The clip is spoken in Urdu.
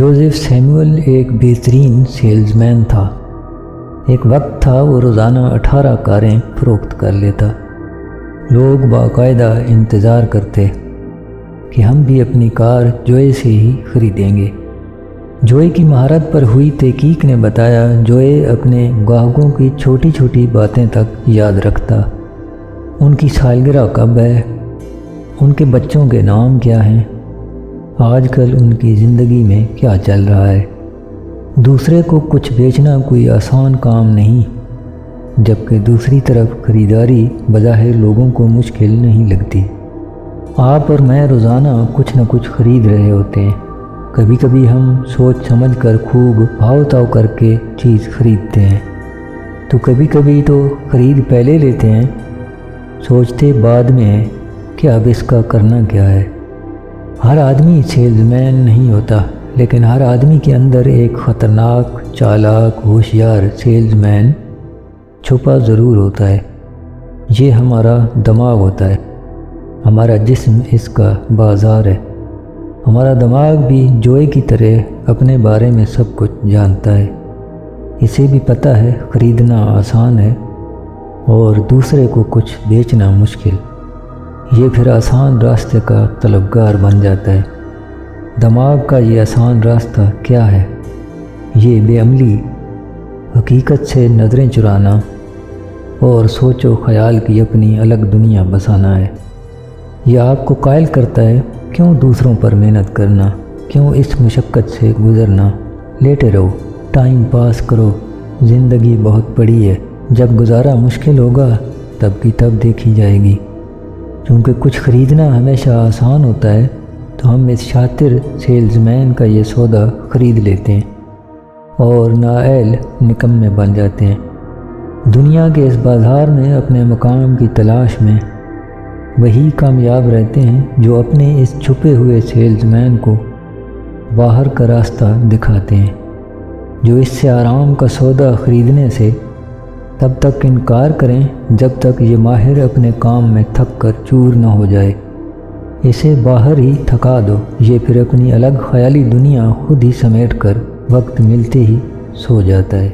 جوزف سیموئل ایک بہترین سیلز مین تھا۔ ایک وقت تھا وہ روزانہ 18 کاریں فروخت کر لیتا۔ لوگ باقاعدہ انتظار کرتے کہ ہم بھی اپنی کار جوئے سے ہی خریدیں گے۔ جوئے کی مہارت پر ہوئی تحقیق نے بتایا جوئے اپنے گاہکوں کی چھوٹی چھوٹی باتیں تک یاد رکھتا۔ ان کی سالگرہ کب ہے، ان کے بچوں کے نام کیا ہیں، آج کل ان کی زندگی میں کیا چل رہا ہے۔ دوسرے کو کچھ بیچنا کوئی آسان کام نہیں، جبکہ دوسری طرف خریداری بظاہر لوگوں کو مشکل نہیں لگتی۔ آپ اور میں روزانہ کچھ نہ کچھ خرید رہے ہوتے ہیں۔ کبھی کبھی ہم سوچ سمجھ کر خوب بھاؤ تاؤ کر کے چیز خریدتے ہیں، تو کبھی کبھی تو خرید پہلے لیتے ہیں، سوچتے بعد میں ہیں کہ اب اس کا کرنا کیا ہے۔ ہر آدمی سیلز مین نہیں ہوتا، لیکن ہر آدمی کے اندر ایک خطرناک، چالاک، ہوشیار سیلز مین چھپا ضرور ہوتا ہے۔ یہ ہمارا دماغ ہوتا ہے۔ ہمارا جسم اس کا بازار ہے۔ ہمارا دماغ بھی جوئے کی طرح اپنے بارے میں سب کچھ جانتا ہے۔ اسے بھی پتہ ہے خریدنا آسان ہے اور دوسرے کو کچھ بیچنا مشکل۔ یہ پھر آسان راستے کا طلبگار بن جاتا ہے۔ دماغ کا یہ آسان راستہ کیا ہے؟ یہ بے عملی، حقیقت سے نظریں چرانا اور سوچ و خیال کی اپنی الگ دنیا بسانا ہے۔ یہ آپ کو قائل کرتا ہے کیوں دوسروں پر محنت کرنا، کیوں اس مشقت سے گزرنا، لیٹے رہو، ٹائم پاس کرو، زندگی بہت بڑی ہے، جب گزارا مشکل ہوگا تب کی تب دیکھی جائے گی۔ چونکہ کچھ خریدنا ہمیشہ آسان ہوتا ہے تو ہم اس شاطر سیلز مین کا یہ سودا خرید لیتے ہیں اور نااہل نکمے بن جاتے ہیں۔ دنیا کے اس بازار میں اپنے مقام کی تلاش میں وہی کامیاب رہتے ہیں جو اپنے اس چھپے ہوئے سیلز مین کو باہر کا راستہ دکھاتے ہیں، جو اس سے آرام کا سودا خریدنے سے تب تک انکار کریں جب تک یہ ماہر اپنے کام میں تھک کر چور نہ ہو جائے۔ اسے باہر ہی تھکا دو، یہ پھر اپنی الگ خیالی دنیا خود ہی سمیٹ کر وقت ملتے ہی سو جاتا ہے۔